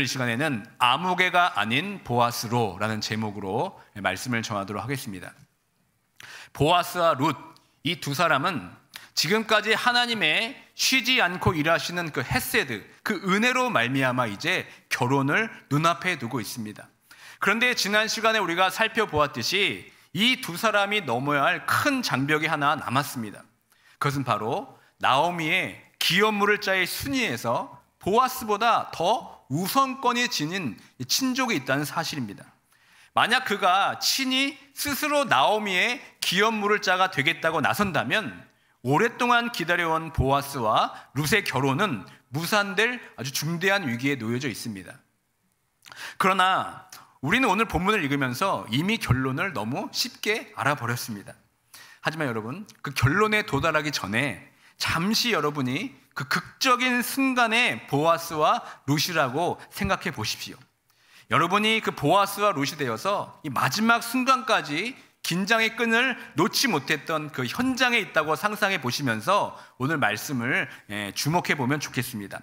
시간에는 아무개가 아닌 보아스로라는 제목으로 말씀을 전하도록 하겠습니다. 보아스와 룻, 이 두 사람은 지금까지 하나님의 쉬지 않고 일하시는 그 헤세드, 그 은혜로 말미암아 이제 결혼을 눈앞에 두고 있습니다. 그런데 지난 시간에 우리가 살펴보았듯이 이 두 사람이 넘어야 할 큰 장벽이 하나 남았습니다. 그것은 바로 나오미의 기업물을 자의 순위에서 보아스보다 더 우선권이 지닌 친족이 있다는 사실입니다. 만약 그가 친히 스스로 나오미의 기업물을 자가 되겠다고 나선다면 오랫동안 기다려온 보아스와 룻의 결혼은 무산될 아주 중대한 위기에 놓여져 있습니다. 그러나 우리는 오늘 본문을 읽으면서 이미 결론을 너무 쉽게 알아버렸습니다. 하지만 여러분, 그 결론에 도달하기 전에 잠시 여러분이 그 극적인 순간에 보아스와 룻이라고 생각해 보십시오. 여러분이 그 보아스와 룻이 되어서 이 마지막 순간까지 긴장의 끈을 놓지 못했던 그 현장에 있다고 상상해 보시면서 오늘 말씀을 주목해 보면 좋겠습니다.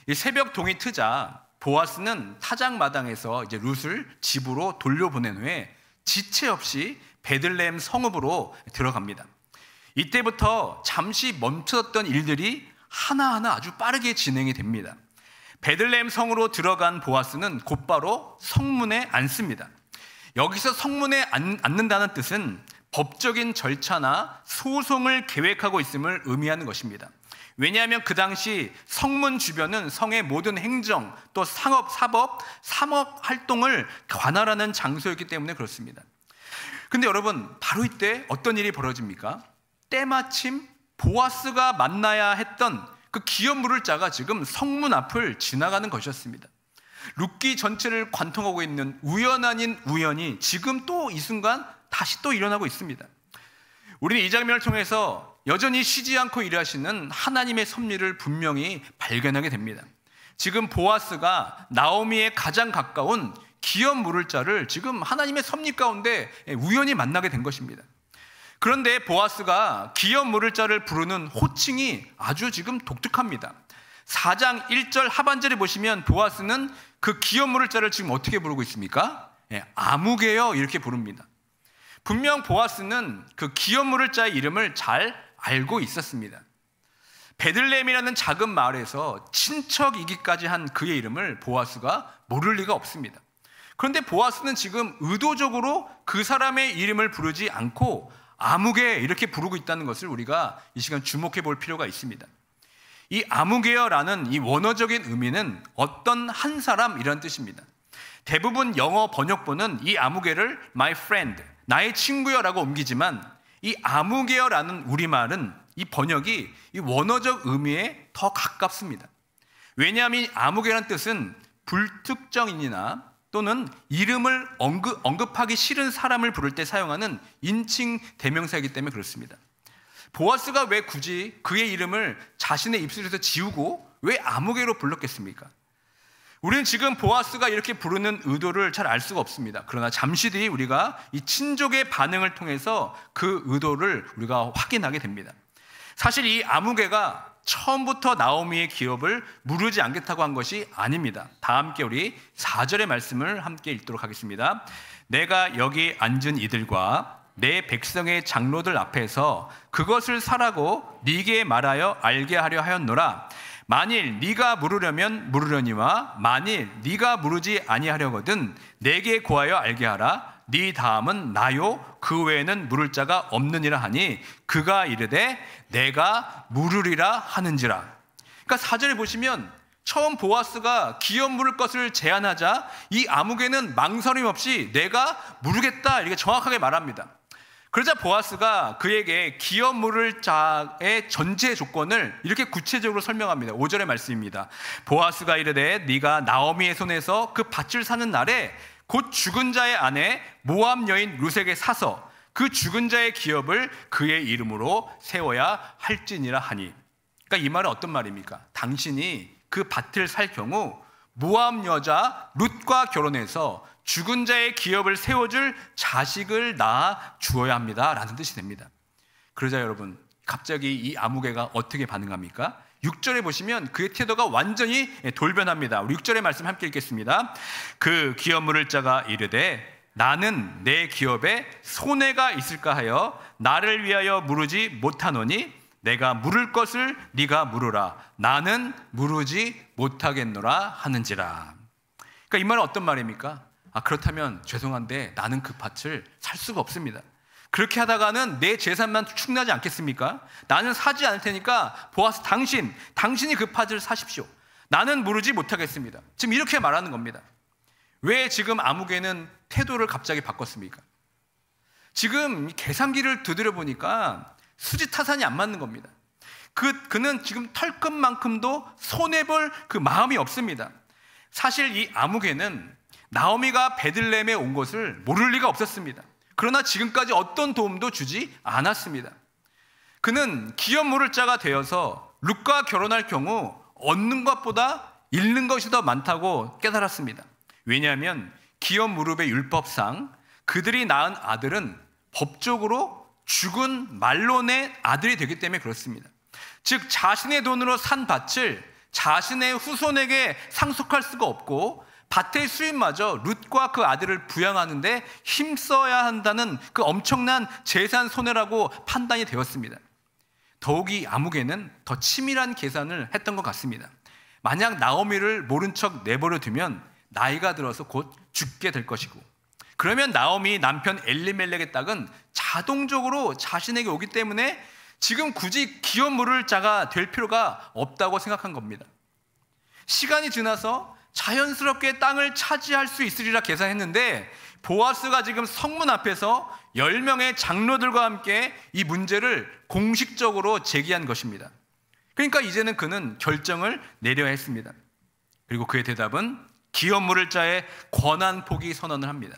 이 새벽 동이 트자 보아스는 타작마당에서 이제 룻을 집으로 돌려보낸 후에 지체 없이 베들레헴 성읍으로 들어갑니다. 이때부터 잠시 멈췄던 일들이 하나하나 아주 빠르게 진행이 됩니다. 베들레헴 성으로 들어간 보아스는 곧바로 성문에 앉습니다. 여기서 성문에 앉는다는 뜻은 법적인 절차나 소송을 계획하고 있음을 의미하는 것입니다. 왜냐하면 그 당시 성문 주변은 성의 모든 행정, 또 상업 활동을 관할하는 장소였기 때문에 그렇습니다. 근데 여러분, 바로 이때 어떤 일이 벌어집니까? 때마침 보아스가 만나야 했던 그 기업물을 자가 지금 성문 앞을 지나가는 것이었습니다. 룻기 전체를 관통하고 있는 우연 아닌 우연이 지금 또 이 순간 다시 또 일어나고 있습니다. 우리는 이 장면을 통해서 여전히 쉬지 않고 일하시는 하나님의 섭리를 분명히 발견하게 됩니다. 지금 보아스가 나오미의 가장 가까운 기업 물을 자를 지금 하나님의 섭리 가운데 우연히 만나게 된 것입니다. 그런데 보아스가 기업 물을 자를 부르는 호칭이 아주 지금 독특합니다. 4장 1절 하반절에 보시면 보아스는 그 기업 물을 자를 지금 어떻게 부르고 있습니까? 아무개요 이렇게 부릅니다. 분명 보아스는 그 기업 물을 자의 이름을 잘 알고 있었습니다. 베들레헴이라는 작은 마을에서 친척이기까지 한 그의 이름을 보아스가 모를 리가 없습니다. 그런데 보아스는 지금 의도적으로 그 사람의 이름을 부르지 않고 아무개 이렇게 부르고 있다는 것을 우리가 이 시간 주목해 볼 필요가 있습니다. 이 아무개여라는 이 원어적인 의미는 어떤 한 사람이라는 뜻입니다. 대부분 영어 번역본은 이 아무개를 my friend, 나의 친구여라고 옮기지만 이 아무개여라는 우리말은 이 번역이 이 원어적 의미에 더 가깝습니다. 왜냐하면 이 아무개라는 뜻은 불특정인이나 또는 이름을 언급하기 싫은 사람을 부를 때 사용하는 인칭 대명사이기 때문에 그렇습니다. 보아스가 왜 굳이 그의 이름을 자신의 입술에서 지우고 왜 아무개로 불렀겠습니까? 우리는 지금 보아스가 이렇게 부르는 의도를 잘 알 수가 없습니다. 그러나 잠시 뒤 우리가 이 친족의 반응을 통해서 그 의도를 우리가 확인하게 됩니다. 사실 이 아무개가 처음부터 나오미의 기업을 무르지 않겠다고 한 것이 아닙니다. 다 함께 우리 4절의 말씀을 함께 읽도록 하겠습니다. 내가 여기 앉은 이들과 내 백성의 장로들 앞에서 그것을 사라고 네게 말하여 알게 하려 하였노라. 만일 네가 물으려면 물으려니와 만일 네가 물으지 아니하려거든 내게 구하여 알게 하라. 네 다음은 나요 그 외에는 물을 자가 없느니라 하니 그가 이르되 내가 물으리라 하는지라. 그러니까 4절에 보시면 처음 보아스가 기업 물을 것을 제안하자 이 아무개는 망설임 없이 내가 물으겠다 이렇게 정확하게 말합니다. 그러자 보아스가 그에게 기업 물을 자의 전제 조건을 이렇게 구체적으로 설명합니다. 5절의 말씀입니다. 보아스가 이르되 네가 나오미의 손에서 그 밭을 사는 날에 곧 죽은 자의 아내 모압 여인 룻에게 사서 그 죽은 자의 기업을 그의 이름으로 세워야 할지니라 하니. 그러니까 이 말은 어떤 말입니까? 당신이 그 밭을 살 경우 모압 여자 룻과 결혼해서 죽은 자의 기업을 세워줄 자식을 낳아 주어야 합니다 라는 뜻이 됩니다. 그러자 여러분, 갑자기 이 아무개가 어떻게 반응합니까? 6절에 보시면 그의 태도가 완전히 돌변합니다. 우리 6절의 말씀 함께 읽겠습니다. 그 기업 물을 자가 이르되 나는 내 기업에 손해가 있을까 하여 나를 위하여 물으지 못하노니 내가 물을 것을 네가 물으라. 나는 물으지 못하겠노라 하는지라. 그러니까 이 말은 어떤 말입니까? 그렇다면 죄송한데 나는 그 밭을 살 수가 없습니다. 그렇게 하다가는 내 재산만 축나지 않겠습니까? 나는 사지 않을 테니까 보아스 당신이 그 밭을 사십시오. 나는 물으지 못하겠습니다. 지금 이렇게 말하는 겁니다. 왜 지금 아무개는 태도를 갑자기 바꿨습니까? 지금 계산기를 두드려 보니까 수지타산이 안 맞는 겁니다. 그는 지금 털끝만큼도 손해볼 그 마음이 없습니다. 사실 이 아무개는 나오미가 베들레헴에 온 것을 모를 리가 없었습니다. 그러나 지금까지 어떤 도움도 주지 않았습니다. 그는 기업 물을 자가 되어서 룻과 결혼할 경우 얻는 것보다 잃는 것이 더 많다고 깨달았습니다. 왜냐하면 기업 무릎의 율법상 그들이 낳은 아들은 법적으로 죽은 말론의 아들이 되기 때문에 그렇습니다. 즉 자신의 돈으로 산 밭을 자신의 후손에게 상속할 수가 없고 밭의 수입마저 룻과 그 아들을 부양하는데 힘써야 한다는 그 엄청난 재산 손해라고 판단이 되었습니다. 더욱이 아무개는 더 치밀한 계산을 했던 것 같습니다. 만약 나오미를 모른 척 내버려 두면 나이가 들어서 곧 죽게 될 것이고, 그러면 나오미 남편 엘리멜렉의 땅은 자동적으로 자신에게 오기 때문에 지금 굳이 기업 물을 자가 될 필요가 없다고 생각한 겁니다. 시간이 지나서 자연스럽게 땅을 차지할 수 있으리라 계산했는데 보아스가 지금 성문 앞에서 10명의 장로들과 함께 이 문제를 공식적으로 제기한 것입니다. 그러니까 이제는 그는 결정을 내려야 했습니다. 그리고 그의 대답은 기업 물을 자의 권한 포기 선언을 합니다.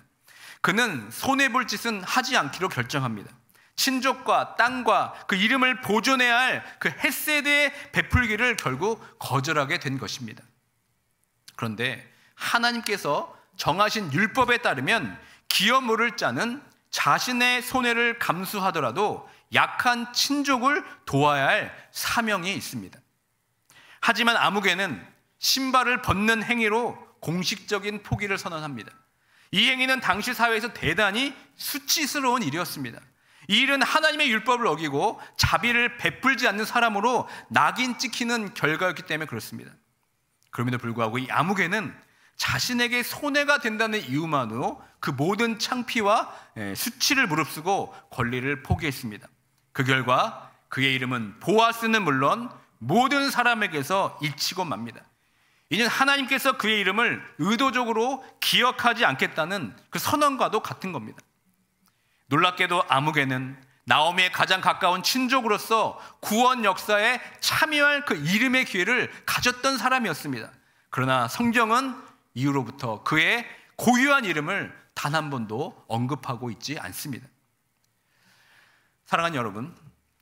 그는 손해볼 짓은 하지 않기로 결정합니다. 친족과 땅과 그 이름을 보존해야 할 그 헤세드의 베풀기를 결국 거절하게 된 것입니다. 그런데 하나님께서 정하신 율법에 따르면 기업 물을 자는 자신의 손해를 감수하더라도 약한 친족을 도와야 할 사명이 있습니다. 하지만 아무개는 신발을 벗는 행위로 공식적인 포기를 선언합니다. 이 행위는 당시 사회에서 대단히 수치스러운 일이었습니다. 이 일은 하나님의 율법을 어기고 자비를 베풀지 않는 사람으로 낙인 찍히는 결과였기 때문에 그렇습니다. 그럼에도 불구하고 이 아무개는 자신에게 손해가 된다는 이유만으로 그 모든 창피와 수치를 무릅쓰고 권리를 포기했습니다. 그 결과 그의 이름은 보아스는 물론 모든 사람에게서 잊히고 맙니다. 이는 하나님께서 그의 이름을 의도적으로 기억하지 않겠다는 그 선언과도 같은 겁니다. 놀랍게도 아무개는 나오미의 가장 가까운 친족으로서 구원 역사에 참여할 그 이름의 기회를 가졌던 사람이었습니다. 그러나 성경은 이후로부터 그의 고유한 이름을 단 한 번도 언급하고 있지 않습니다. 사랑하는 여러분,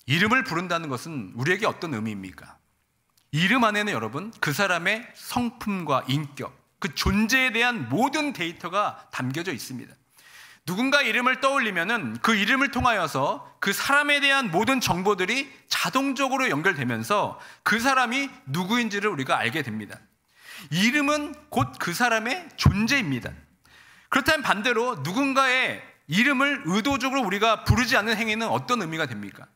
이름을 부른다는 것은 우리에게 어떤 의미입니까? 이름 안에는 여러분 그 사람의 성품과 인격, 그 존재에 대한 모든 데이터가 담겨져 있습니다. 누군가 이름을 떠올리면은 그 이름을 통하여서 그 사람에 대한 모든 정보들이 자동적으로 연결되면서 그 사람이 누구인지를 우리가 알게 됩니다. 이름은 곧 그 사람의 존재입니다. 그렇다면 반대로 누군가의 이름을 의도적으로 우리가 부르지 않는 행위는 어떤 의미가 됩니까?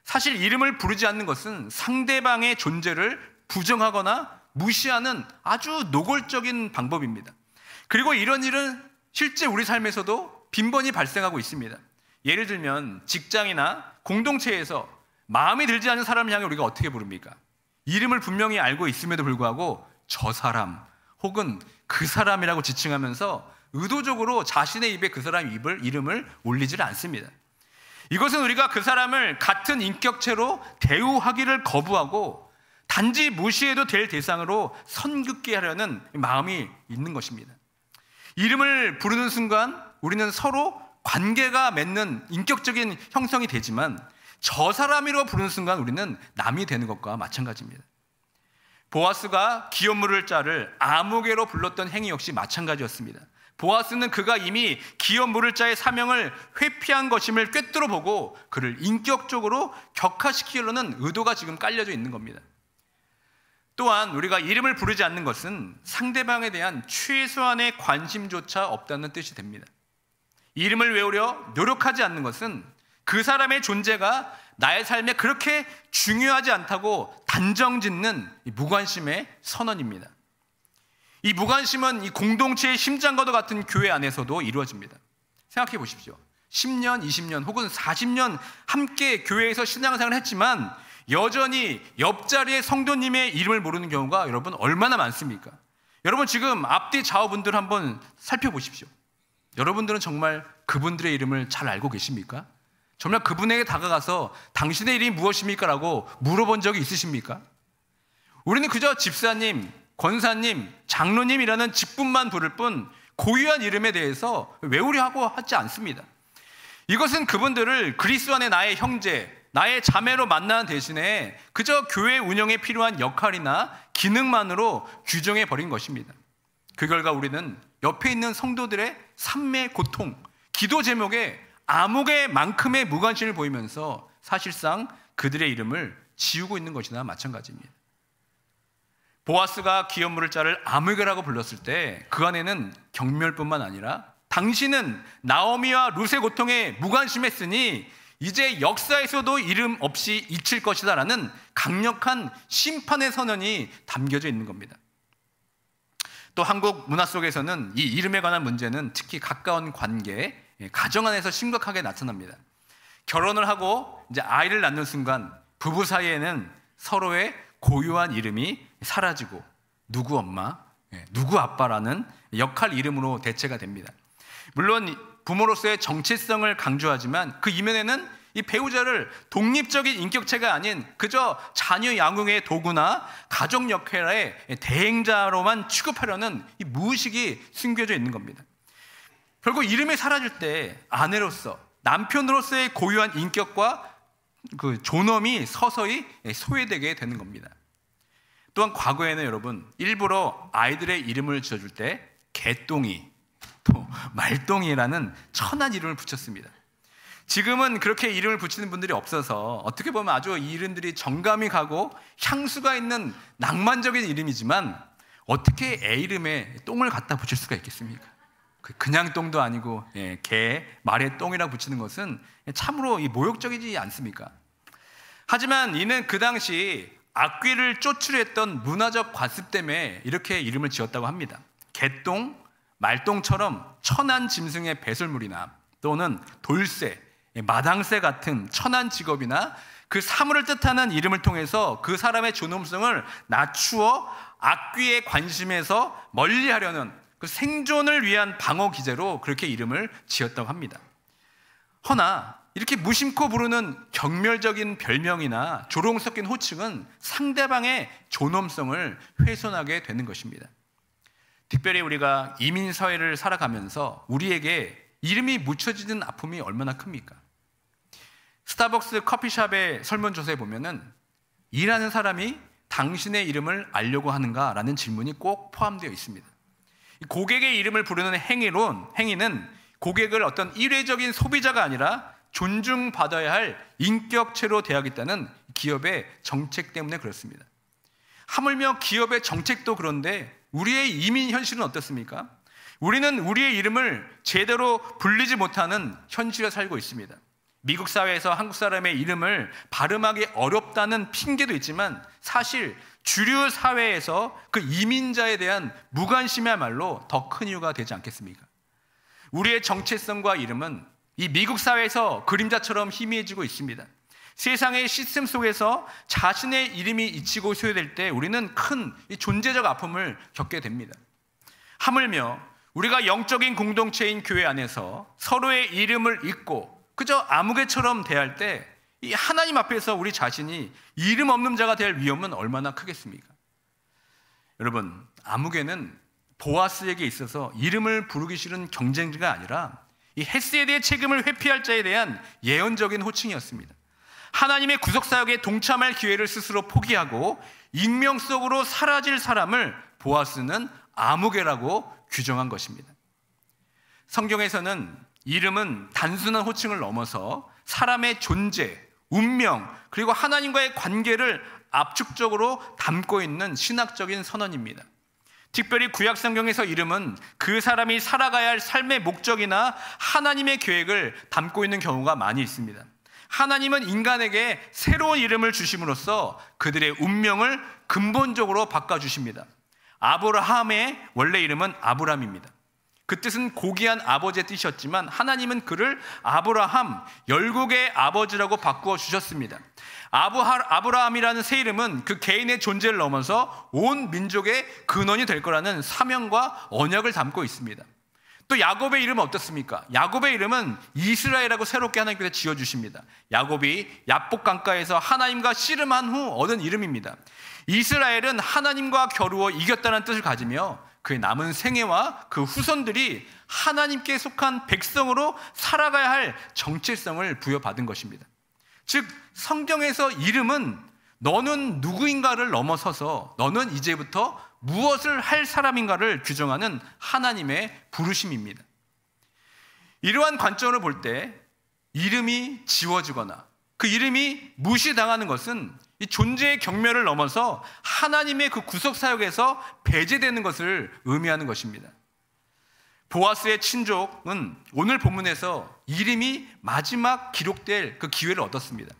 사실 이름을 부르지 않는 것은 상대방의 존재를 부정하거나 무시하는 아주 노골적인 방법입니다. 그리고 이런 일은 실제 우리 삶에서도 빈번히 발생하고 있습니다. 예를 들면 직장이나 공동체에서 마음에 들지 않는 사람을 향해 우리가 어떻게 부릅니까? 이름을 분명히 알고 있음에도 불구하고 저 사람 혹은 그 사람이라고 지칭하면서 의도적으로 자신의 입에 그 사람 이름을 올리지를 않습니다. 이것은 우리가 그 사람을 같은 인격체로 대우하기를 거부하고 단지 무시해도 될 대상으로 선긋게 하려는 마음이 있는 것입니다. 이름을 부르는 순간 우리는 서로 관계가 맺는 인격적인 형성이 되지만 저 사람이라고 부르는 순간 우리는 남이 되는 것과 마찬가지입니다. 보아스가 기업 물을 자를 아무개로 불렀던 행위 역시 마찬가지였습니다. 보아스는 그가 이미 기업 물을 자의 사명을 회피한 것임을 꿰뚫어 보고 그를 인격적으로 격화시키려는 의도가 지금 깔려져 있는 겁니다. 또한 우리가 이름을 부르지 않는 것은 상대방에 대한 최소한의 관심조차 없다는 뜻이 됩니다. 이름을 외우려 노력하지 않는 것은 그 사람의 존재가 나의 삶에 그렇게 중요하지 않다고 단정짓는 무관심의 선언입니다. 이 무관심은 이 공동체의 심장과도 같은 교회 안에서도 이루어집니다. 생각해 보십시오. 10년, 20년 혹은 40년 함께 교회에서 신앙생활을 했지만 여전히 옆자리의 성도님의 이름을 모르는 경우가 여러분 얼마나 많습니까? 여러분 지금 앞뒤 좌우분들 한번 살펴보십시오. 여러분들은 정말 그분들의 이름을 잘 알고 계십니까? 정말 그분에게 다가가서 당신의 이름이 무엇입니까? 라고 물어본 적이 있으십니까? 우리는 그저 집사님, 권사님, 장로님이라는 직분만 부를 뿐 고유한 이름에 대해서 외우려 하고 하지 않습니다. 이것은 그분들을 그리스도 안에 나의 형제, 나의 자매로 만나는 대신에 그저 교회 운영에 필요한 역할이나 기능만으로 규정해 버린 것입니다. 그 결과 우리는 옆에 있는 성도들의 삶의 고통, 기도 제목에 암흑의만큼의 무관심을 보이면서 사실상 그들의 이름을 지우고 있는 것이나 마찬가지입니다. 보아스가 기업 물을 자를 아무개라고 불렀을 때 그 안에는 경멸뿐만 아니라 당신은 나오미와 룻의 고통에 무관심했으니 이제 역사에서도 이름 없이 잊힐 것이다 라는 강력한 심판의 선언이 담겨져 있는 겁니다. 또 한국 문화 속에서는 이 이름에 관한 문제는 특히 가까운 관계, 가정 안에서 심각하게 나타납니다. 결혼을 하고 이제 아이를 낳는 순간 부부 사이에는 서로의 고유한 이름이 사라지고 누구 엄마, 누구 아빠라는 역할 이름으로 대체가 됩니다. 물론 부모로서의 정체성을 강조하지만 그 이면에는 이 배우자를 독립적인 인격체가 아닌 그저 자녀 양육의 도구나 가족 역할의 대행자로만 취급하려는 이 무의식이 숨겨져 있는 겁니다. 결국 이름이 사라질 때 아내로서, 남편으로서의 고유한 인격과 그 존엄이 서서히 소외되게 되는 겁니다. 또한 과거에는 여러분 일부러 아이들의 이름을 지어줄 때 개똥이 또 말똥이라는 천한 이름을 붙였습니다. 지금은 그렇게 이름을 붙이는 분들이 없어서 어떻게 보면 아주 이 이름들이 정감이 가고 향수가 있는 낭만적인 이름이지만 어떻게 애 이름에 똥을 갖다 붙일 수가 있겠습니까? 그냥 똥도 아니고 개, 말의 똥이라고 붙이는 것은 참으로 모욕적이지 않습니까? 하지만 이는 그 당시 악귀를 쫓으려했던 문화적 관습 때문에 이렇게 이름을 지었다고 합니다. 개똥, 말똥처럼 천한 짐승의 배설물이나 또는 돌쇠, 마당새 같은 천한 직업이나 그 사물을 뜻하는 이름을 통해서 그 사람의 존엄성을 낮추어 악귀의 관심에서 멀리하려는 그 생존을 위한 방어 기제로 그렇게 이름을 지었다고 합니다. 허나 이렇게 무심코 부르는 경멸적인 별명이나 조롱 섞인 호칭은 상대방의 존엄성을 훼손하게 되는 것입니다. 특별히 우리가 이민사회를 살아가면서 우리에게 이름이 묻혀지는 아픔이 얼마나 큽니까? 스타벅스 커피숍의 설문조사에 보면은 일하는 사람이 당신의 이름을 알려고 하는가라는 질문이 꼭 포함되어 있습니다. 고객의 이름을 부르는 행위는 고객을 어떤 일회적인 소비자가 아니라 존중받아야 할 인격체로 대하겠다는 기업의 정책 때문에 그렇습니다. 하물며 기업의 정책도 그런데 우리의 이민 현실은 어떻습니까? 우리는 우리의 이름을 제대로 불리지 못하는 현실에 살고 있습니다. 미국 사회에서 한국 사람의 이름을 발음하기 어렵다는 핑계도 있지만 사실 주류 사회에서 그 이민자에 대한 무관심이야말로 더 큰 이유가 되지 않겠습니까? 우리의 정체성과 이름은 이 미국 사회에서 그림자처럼 희미해지고 있습니다. 세상의 시스템 속에서 자신의 이름이 잊히고 소외될 때 우리는 큰 존재적 아픔을 겪게 됩니다. 하물며 우리가 영적인 공동체인 교회 안에서 서로의 이름을 잊고 그저 아무개처럼 대할 때 이 하나님 앞에서 우리 자신이 이름 없는 자가 될 위험은 얼마나 크겠습니까? 여러분, 아무개는 보아스에게 있어서 이름을 부르기 싫은 경쟁자가 아니라 이 헤세드의 책임을 회피할 자에 대한 예언적인 호칭이었습니다. 하나님의 구속사역에 동참할 기회를 스스로 포기하고 익명 속으로 사라질 사람을 보아스는 아무개라고 규정한 것입니다. 성경에서는 이름은 단순한 호칭을 넘어서 사람의 존재, 운명, 그리고 하나님과의 관계를 압축적으로 담고 있는 신학적인 선언입니다. 특별히 구약 성경에서 이름은 그 사람이 살아가야 할 삶의 목적이나 하나님의 계획을 담고 있는 경우가 많이 있습니다. 하나님은 인간에게 새로운 이름을 주심으로써 그들의 운명을 근본적으로 바꿔주십니다. 아브라함의 원래 이름은 아브람입니다. 그 뜻은 고귀한 아버지의 뜻이었지만 하나님은 그를 아브라함, 열국의 아버지라고 바꾸어 주셨습니다. 아브라함이라는 새 이름은 그 개인의 존재를 넘어서 온 민족의 근원이 될 거라는 사명과 언약을 담고 있습니다. 또 야곱의 이름은 어떻습니까? 야곱의 이름은 이스라엘이라고 새롭게 하나님께서 지어주십니다. 야곱이 야복 강가에서 하나님과 씨름한 후 얻은 이름입니다. 이스라엘은 하나님과 겨루어 이겼다는 뜻을 가지며 그의 남은 생애와 그 후손들이 하나님께 속한 백성으로 살아가야 할 정체성을 부여받은 것입니다. 즉 성경에서 이름은 너는 누구인가를 넘어서서 너는 이제부터 무엇을 할 사람인가를 규정하는 하나님의 부르심입니다. 이러한 관점으로 볼 때 이름이 지워지거나 그 이름이 무시당하는 것은 이 존재의 경멸을 넘어서 하나님의 그 구속 사역에서 배제되는 것을 의미하는 것입니다. 보아스의 친족은 오늘 본문에서 이름이 마지막 기록될 그 기회를 얻었습니다.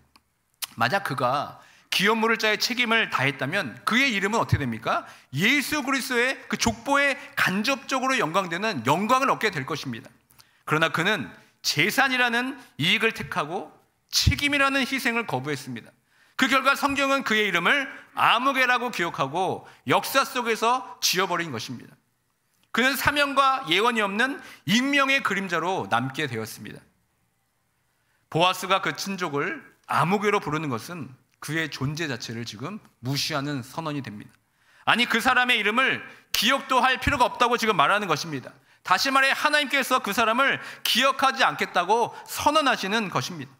만약 그가 기업물을 자의 책임을 다했다면 그의 이름은 어떻게 됩니까? 예수 그리스도의 그 족보에 간접적으로 연관되는 영광을 얻게 될 것입니다. 그러나 그는 재산이라는 이익을 택하고 책임이라는 희생을 거부했습니다. 그 결과 성경은 그의 이름을 아무개라고 기억하고 역사 속에서 지워버린 것입니다. 그는 사명과 예언이 없는 익명의 그림자로 남게 되었습니다. 보아스가 그 친족을 아무개로 부르는 것은 그의 존재 자체를 지금 무시하는 선언이 됩니다. 아니 그 사람의 이름을 기억도 할 필요가 없다고 지금 말하는 것입니다. 다시 말해 하나님께서 그 사람을 기억하지 않겠다고 선언하시는 것입니다.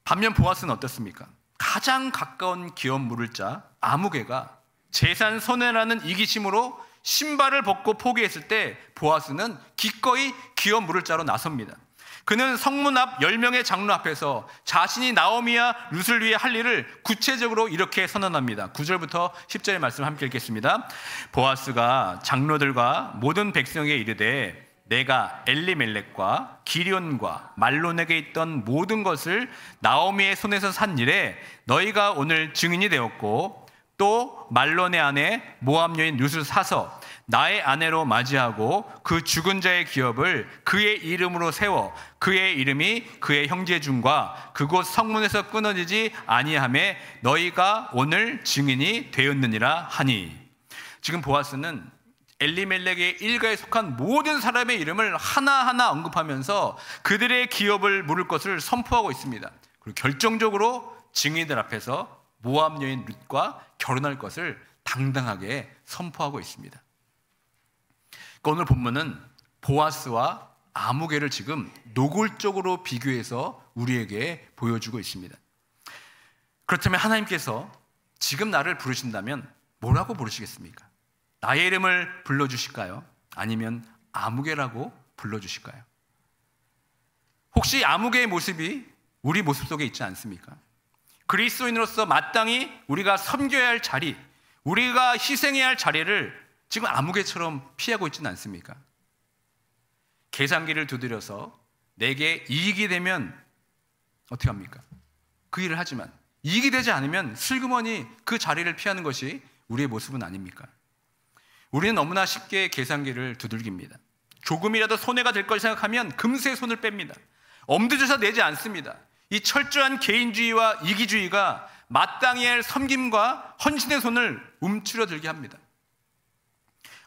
반면 보아스는 어떻습니까? 가장 가까운 기업 물을 자 아무개가 재산 손해라는 이기심으로 신발을 벗고 포기했을 때 보아스는 기꺼이 기업 물을 자로 나섭니다. 그는 성문 앞 10명의 장로 앞에서 자신이 나오미와 룻을 위해 할 일을 구체적으로 이렇게 선언합니다. 9절부터 10절의 말씀 함께 읽겠습니다. 보아스가 장로들과 모든 백성에게 이르되 내가 엘리멜렉과 기리온과 말론에게 있던 모든 것을 나오미의 손에서 산 일에 너희가 오늘 증인이 되었고 또 말론의 아내 모압 여인 룻을 사서 나의 아내로 맞이하고 그 죽은 자의 기업을 그의 이름으로 세워 그의 이름이 그의 형제 중과 그곳 성문에서 끊어지지 아니하매 너희가 오늘 증인이 되었느니라 하니. 지금 보아스는 엘리멜렉의 일가에 속한 모든 사람의 이름을 하나하나 언급하면서 그들의 기업을 물을 것을 선포하고 있습니다. 그리고 결정적으로 증인들 앞에서 모압 여인 룻과 결혼할 것을 당당하게 선포하고 있습니다. 오늘 본문은 보아스와 아무개를 지금 노골적으로 비교해서 우리에게 보여주고 있습니다. 그렇다면 하나님께서 지금 나를 부르신다면 뭐라고 부르시겠습니까? 나의 이름을 불러주실까요? 아니면 아무개라고 불러주실까요? 혹시 아무개의 모습이 우리 모습 속에 있지 않습니까? 그리스도인으로서 마땅히 우리가 섬겨야 할 자리, 우리가 희생해야 할 자리를 지금 아무개처럼 피하고 있지는 않습니까? 계산기를 두드려서 내게 이익이 되면 어떻게 합니까? 그 일을 하지만 이익이 되지 않으면 슬그머니 그 자리를 피하는 것이 우리의 모습은 아닙니까? 우리는 너무나 쉽게 계산기를 두들깁니다. 조금이라도 손해가 될 걸 생각하면 금세 손을 뺍니다. 엄두조차 내지 않습니다. 이 철저한 개인주의와 이기주의가 마땅히 할 섬김과 헌신의 손을 움츠러들게 합니다.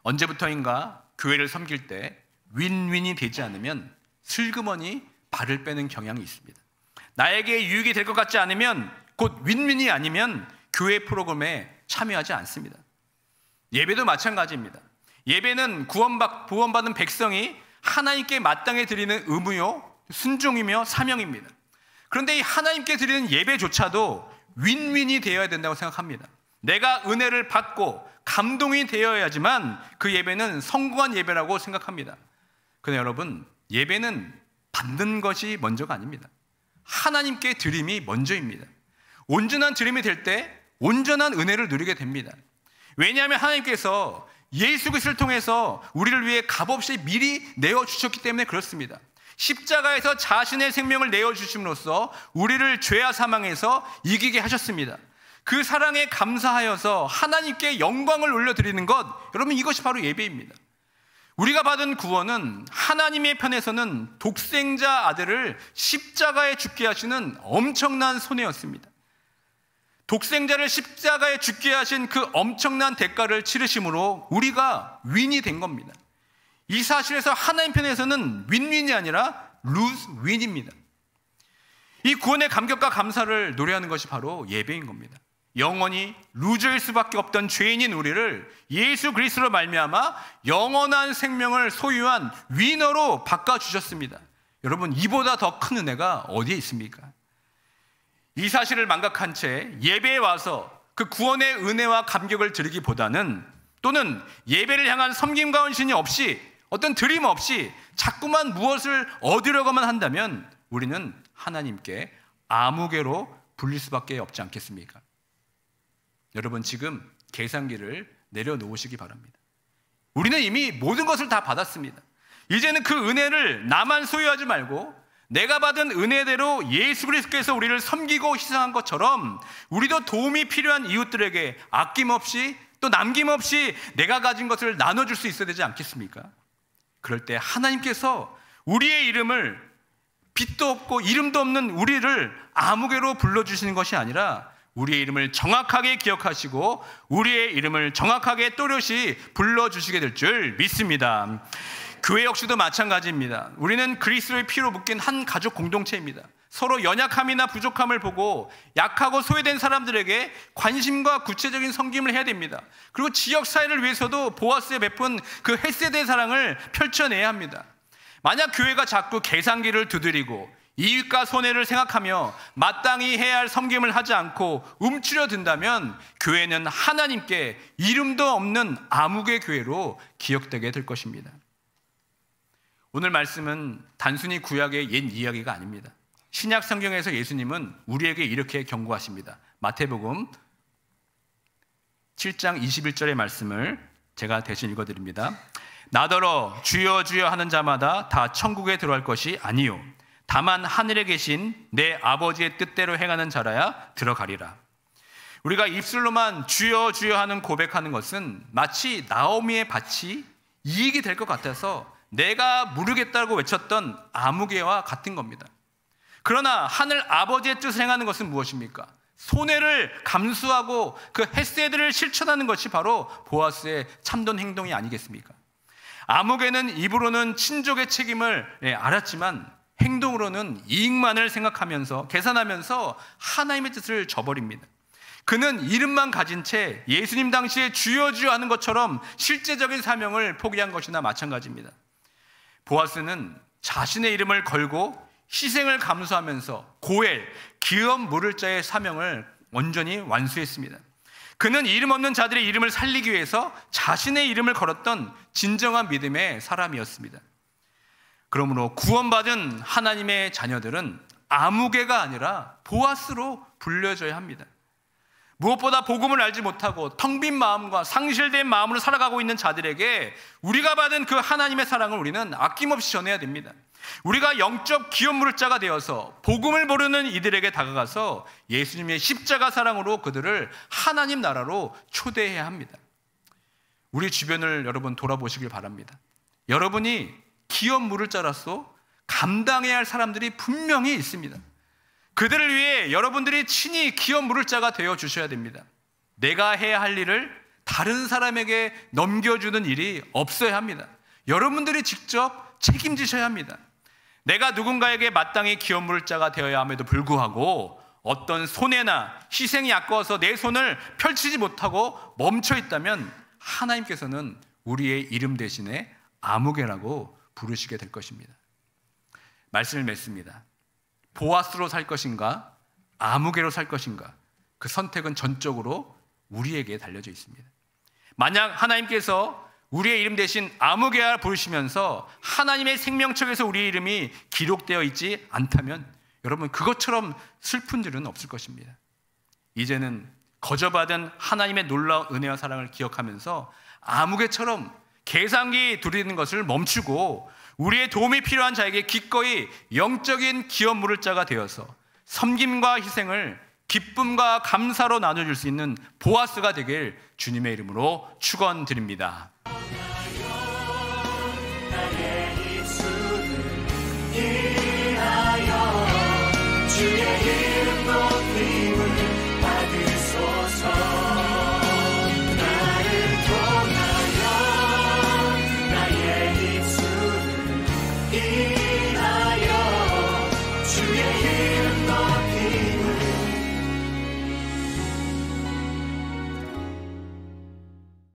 언제부터인가 교회를 섬길 때 윈윈이 되지 않으면 슬그머니 발을 빼는 경향이 있습니다. 나에게 유익이 될 것 같지 않으면 곧 윈윈이 아니면 교회 프로그램에 참여하지 않습니다. 예배도 마찬가지입니다. 예배는 구원받은 백성이 하나님께 마땅히 드리는 의무요 순종이며 사명입니다. 그런데 이 하나님께 드리는 예배조차도 윈윈이 되어야 된다고 생각합니다. 내가 은혜를 받고 감동이 되어야지만 그 예배는 성공한 예배라고 생각합니다. 그런데 여러분, 예배는 받는 것이 먼저가 아닙니다. 하나님께 드림이 먼저입니다. 온전한 드림이 될 때 온전한 은혜를 누리게 됩니다. 왜냐하면 하나님께서 예수 그리스도를 통해서 우리를 위해 값없이 미리 내어주셨기 때문에 그렇습니다. 십자가에서 자신의 생명을 내어주심으로써 우리를 죄와 사망에서 이기게 하셨습니다. 그 사랑에 감사하여서 하나님께 영광을 올려드리는 것, 여러분 이것이 바로 예배입니다. 우리가 받은 구원은 하나님의 편에서는 독생자 아들을 십자가에 죽게 하시는 엄청난 손해였습니다. 독생자를 십자가에 죽게 하신 그 엄청난 대가를 치르심으로 우리가 윈이 된 겁니다. 이 사실에서 하나님 편에서는 윈윈이 아니라 루즈 윈입니다. 이 구원의 감격과 감사를 노래하는 것이 바로 예배인 겁니다. 영원히 루저일 수밖에 없던 죄인인 우리를 예수 그리스도로 말미암아 영원한 생명을 소유한 위너로 바꿔주셨습니다. 여러분, 이보다 더 큰 은혜가 어디에 있습니까? 이 사실을 망각한 채 예배에 와서 그 구원의 은혜와 감격을 드리기보다는, 또는 예배를 향한 섬김과 헌신이 없이, 어떤 드림 없이 자꾸만 무엇을 얻으려고만 한다면 우리는 하나님께 아무개로 불릴 수밖에 없지 않겠습니까? 여러분, 지금 계산기를 내려놓으시기 바랍니다. 우리는 이미 모든 것을 다 받았습니다. 이제는 그 은혜를 나만 소유하지 말고 내가 받은 은혜대로 예수 그리스도께서 우리를 섬기고 희생한 것처럼 우리도 도움이 필요한 이웃들에게 아낌없이 또 남김없이 내가 가진 것을 나눠줄 수 있어야 되지 않겠습니까? 그럴 때 하나님께서 우리의 이름을, 빛도 없고 이름도 없는 우리를 아무개로 불러주시는 것이 아니라 우리의 이름을 정확하게 기억하시고 우리의 이름을 정확하게 또렷이 불러주시게 될 줄 믿습니다. 교회 역시도 마찬가지입니다. 우리는 그리스도의 피로 묶인 한 가족 공동체입니다. 서로 연약함이나 부족함을 보고 약하고 소외된 사람들에게 관심과 구체적인 섬김을 해야 됩니다. 그리고 지역 사회를 위해서도 보아스에 베푼 그 헷세대의 사랑을 펼쳐내야 합니다. 만약 교회가 자꾸 계산기를 두드리고 이익과 손해를 생각하며 마땅히 해야 할 섬김을 하지 않고 움츠려 든다면 교회는 하나님께 이름도 없는 아무개 교회로 기억되게 될 것입니다. 오늘 말씀은 단순히 구약의 옛 이야기가 아닙니다. 신약 성경에서 예수님은 우리에게 이렇게 경고하십니다. 마태복음 7장 21절의 말씀을 제가 대신 읽어드립니다. 나더러 주여 주여 하는 자마다 다 천국에 들어갈 것이 아니요 다만 하늘에 계신 내 아버지의 뜻대로 행하는 자라야 들어가리라. 우리가 입술로만 주여 주여 하는 고백하는 것은 마치 나오미의 밭이 이익이 될 것 같아서 내가 모르겠다고 외쳤던 아무개와 같은 겁니다. 그러나 하늘 아버지의 뜻을 행하는 것은 무엇입니까? 손해를 감수하고 그 헷세들을 실천하는 것이 바로 보아스의 참된 행동이 아니겠습니까? 아무개는 입으로는 친족의 책임을 알았지만 행동으로는 이익만을 생각하면서 계산하면서 하나님의 뜻을 저버립니다. 그는 이름만 가진 채 예수님 당시에 주여 주여 하는 것처럼 실제적인 사명을 포기한 것이나 마찬가지입니다. 보아스는 자신의 이름을 걸고 희생을 감수하면서 고엘, 기업 물을 자의 사명을 온전히 완수했습니다. 그는 이름 없는 자들의 이름을 살리기 위해서 자신의 이름을 걸었던 진정한 믿음의 사람이었습니다. 그러므로 구원받은 하나님의 자녀들은 아무개가 아니라 보아스로 불려져야 합니다. 무엇보다 복음을 알지 못하고 텅 빈 마음과 상실된 마음으로 살아가고 있는 자들에게 우리가 받은 그 하나님의 사랑을 우리는 아낌없이 전해야 됩니다. 우리가 영적 기업 물을 자가 되어서 복음을 모르는 이들에게 다가가서 예수님의 십자가 사랑으로 그들을 하나님 나라로 초대해야 합니다. 우리 주변을 여러분 돌아보시길 바랍니다. 여러분이 기업 물을 자로서 감당해야 할 사람들이 분명히 있습니다. 그들을 위해 여러분들이 친히 기업 물을 자가 되어 주셔야 됩니다. 내가 해야 할 일을 다른 사람에게 넘겨주는 일이 없어야 합니다. 여러분들이 직접 책임지셔야 합니다. 내가 누군가에게 마땅히 기업 물을 자가 되어야 함에도 불구하고 어떤 손해나 희생이 아까워서 내 손을 펼치지 못하고 멈춰 있다면 하나님께서는 우리의 이름 대신에 아무개라고 부르시게 될 것입니다. 말씀을 맺습니다. 보아스로 살 것인가 아무개로 살 것인가, 그 선택은 전적으로 우리에게 달려져 있습니다. 만약 하나님께서 우리의 이름 대신 아무개라 부르시면서 하나님의 생명책에서 우리의 이름이 기록되어 있지 않다면 여러분 그것처럼 슬픈 일은 없을 것입니다. 이제는 거저받은 하나님의 놀라운 은혜와 사랑을 기억하면서 아무개처럼 계산기 두드리는 것을 멈추고 우리의 도움이 필요한 자에게 기꺼이 영적인 기업 물을 자가 되어서 섬김과 희생을 기쁨과 감사로 나눠줄 수 있는 보아스가 되길 주님의 이름으로 축원드립니다.